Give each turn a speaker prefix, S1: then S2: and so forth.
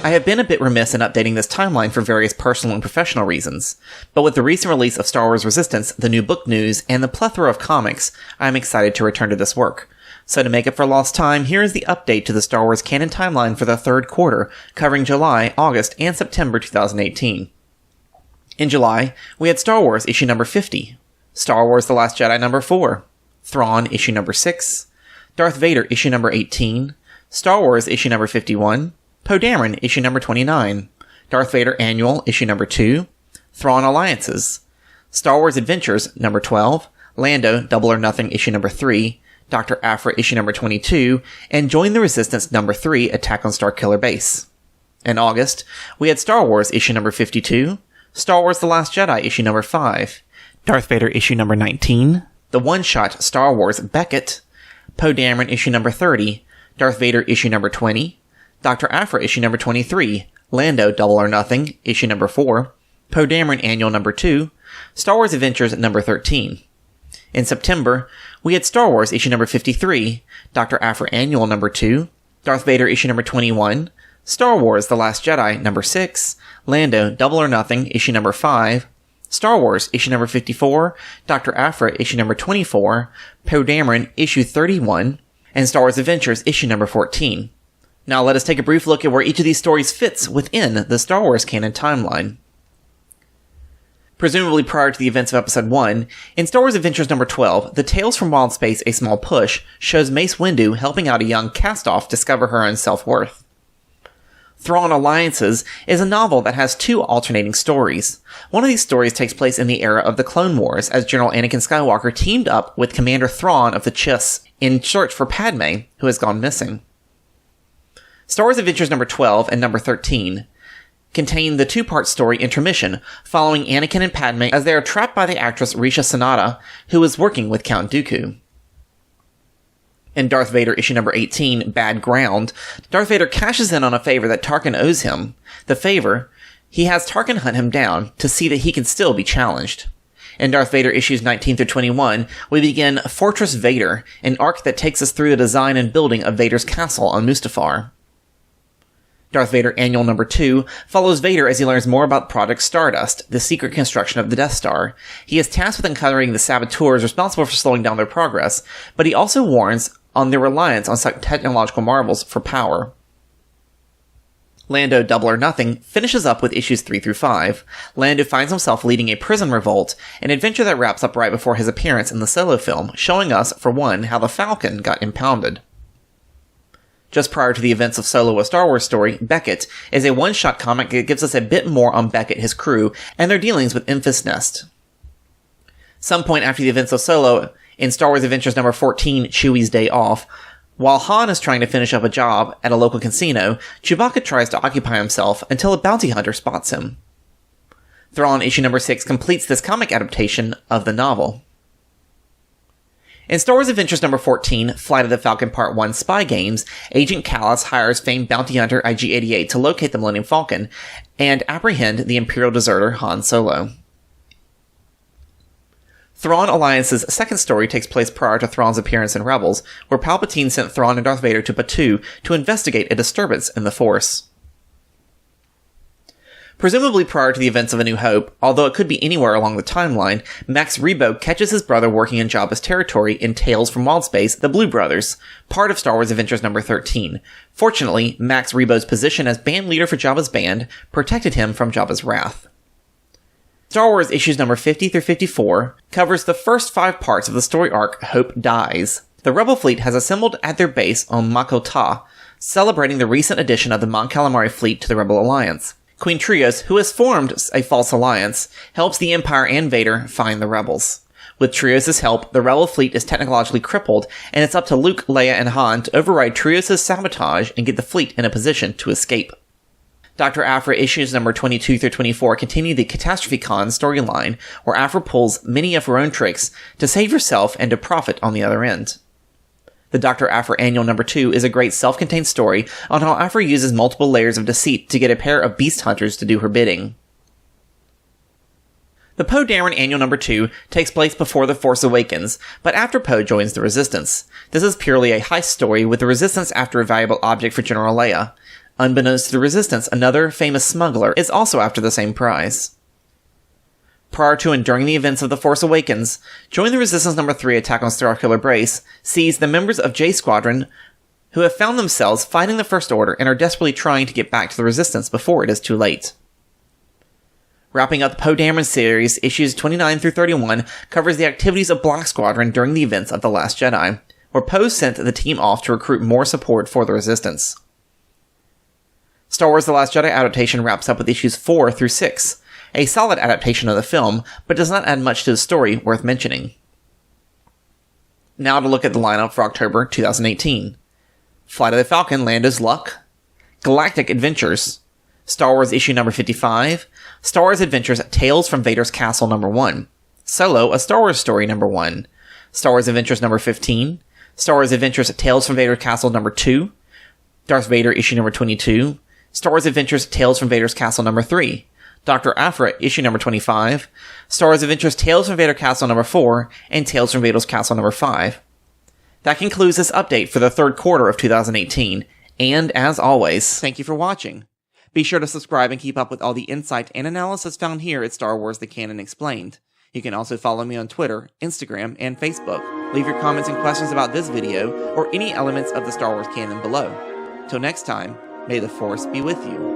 S1: I have been a bit remiss in updating this timeline for various personal and professional reasons, but with the recent release of Star Wars Resistance, the new book news, and the plethora of comics, I am excited to return to this work. So to make up for lost time, here is the update to the Star Wars canon timeline for the third quarter, covering July, August, and September 2018. In July, we had Star Wars issue number 50, Star Wars The Last Jedi number 4, Thrawn issue number 6, Darth Vader issue number 18, Star Wars issue number 51, Poe Dameron issue number 29, Darth Vader Annual issue number 2, Thrawn Alliances, Star Wars Adventures number 12, Lando Double or Nothing issue number 3, Dr. Aphra issue number 22, and Join the Resistance number 3 Attack on Starkiller Base. In August, we had Star Wars issue number 52, Star Wars The Last Jedi issue number 5, Darth Vader issue number 19, the one-shot Star Wars Beckett, Poe Dameron issue number 30, Darth Vader issue number 20, Dr. Aphra issue number 23, Lando Double or Nothing issue number 4, Poe Dameron Annual number 2, Star Wars Adventures number 13. In September, we had Star Wars issue number 53, Dr. Aphra Annual number 2, Darth Vader issue number 21, Star Wars The Last Jedi number 6, Lando Double or Nothing issue number 5, Star Wars issue number 54, Dr. Aphra issue number 24, Poe Dameron issue 31, and Star Wars Adventures issue number 14. Now let us take a brief look at where each of these stories fits within the Star Wars canon timeline. Presumably prior to the events of Episode 1, in Star Wars Adventures number 12, the Tales from Wild Space A Small Push shows Mace Windu helping out a young cast-off discover her own self-worth. Thrawn Alliances is a novel that has two alternating stories. One of these stories takes place in the era of the Clone Wars, as General Anakin Skywalker teamed up with Commander Thrawn of the Chiss in search for Padme, who has gone missing. Star Wars Adventures number 12 and number 13 contain the two-part story Intermission, following Anakin and Padme as they are trapped by the actress Risha Sanada, who is working with Count Dooku. In Darth Vader issue number 18, Bad Ground, Darth Vader cashes in on a favor that Tarkin owes him. The favor, he has Tarkin hunt him down to see that he can still be challenged. In Darth Vader issues 19 through 21, we begin Fortress Vader, an arc that takes us through the design and building of Vader's castle on Mustafar. Darth Vader Annual number 2 follows Vader as he learns more about Project Stardust, the secret construction of the Death Star. He is tasked with uncovering the saboteurs responsible for slowing down their progress, but he also warns on their reliance on such technological marvels for power. Lando Double or Nothing finishes up with issues 3 through 5. Lando finds himself leading a prison revolt, an adventure that wraps up right before his appearance in the Solo film, showing us, for one, how the Falcon got impounded. Just prior to the events of Solo: A Star Wars Story, Beckett is a one-shot comic that gives us a bit more on Beckett, his crew, and their dealings with Enfys Nest. Some point after the events of Solo, in Star Wars Adventures number 14, Chewie's Day Off, while Han is trying to finish up a job at a local casino, Chewbacca tries to occupy himself until a bounty hunter spots him. Thrawn issue number 6 completes this comic adaptation of the novel. In Star Wars Adventures number 14, Flight of the Falcon Part 1 Spy Games, Agent Kallus hires famed bounty hunter IG-88 to locate the Millennium Falcon and apprehend the Imperial deserter Han Solo. Thrawn Alliance's second story takes place prior to Thrawn's appearance in Rebels, where Palpatine sent Thrawn and Darth Vader to Batuu to investigate a disturbance in the Force. Presumably prior to the events of A New Hope, although it could be anywhere along the timeline, Max Rebo catches his brother working in Jabba's territory in Tales from Wild Space, The Blue Brothers, part of Star Wars Adventures number 13. Fortunately, Max Rebo's position as band leader for Jabba's band protected him from Jabba's wrath. Star Wars issues number 50 through 54 covers the first 5 parts of the story arc Hope Dies. The Rebel fleet has assembled at their base on Mako Ta, celebrating the recent addition of the Mon Calamari fleet to the Rebel Alliance. Queen Trios, who has formed a false alliance, helps the Empire and Vader find the Rebels. With Trios' help, the Rebel fleet is technologically crippled, and it's up to Luke, Leia, and Han to override Trios' sabotage and get the fleet in a position to escape. Dr. Aphra issues number 22 through 24 continue the Catastrophe Con storyline, where Aphra pulls many of her own tricks to save herself and to profit on the other end. The Dr. Aphra Annual number 2 is a great self-contained story on how Aphra uses multiple layers of deceit to get a pair of beast hunters to do her bidding. The Poe Dameron Annual number 2 takes place before The Force Awakens, but after Poe joins the Resistance. This is purely a heist story with the Resistance after a valuable object for General Leia. Unbeknownst to the Resistance, another famous smuggler is also after the same prize. Prior to and during the events of The Force Awakens, Join the Resistance No. 3 Attack on Starkiller Base sees the members of J Squadron who have found themselves fighting the First Order and are desperately trying to get back to the Resistance before it is too late. Wrapping up the Poe Dameron series, issues 29 through 31 covers the activities of Black Squadron during the events of The Last Jedi, where Poe sent the team off to recruit more support for the Resistance. Star Wars The Last Jedi adaptation wraps up with issues 4 through 6, a solid adaptation of the film, but does not add much to the story worth mentioning. Now to look at the lineup for October 2018. Flight of the Falcon, Lando's Luck, Galactic Adventures, Star Wars issue number 55, Star Wars Adventures Tales from Vader's Castle number 1, Solo, A Star Wars Story number 1, Star Wars Adventures number 15, Star Wars Adventures Tales from Vader's Castle number 2, Darth Vader issue number 22, Star Wars Adventures Tales from Vader's Castle number 3, Dr. Aphra issue number 25, Star Wars Adventures Tales from Vader's Castle number 4, and Tales from Vader's Castle number 5. That concludes this update for the third quarter of 2018, and as always, thank you for watching. Be sure to subscribe and keep up with all the insight and analysis found here at Star Wars The Canon Explained. You can also follow me on Twitter, Instagram, and Facebook. Leave your comments and questions about this video or any elements of the Star Wars canon below. Till next time, may the Force be with you.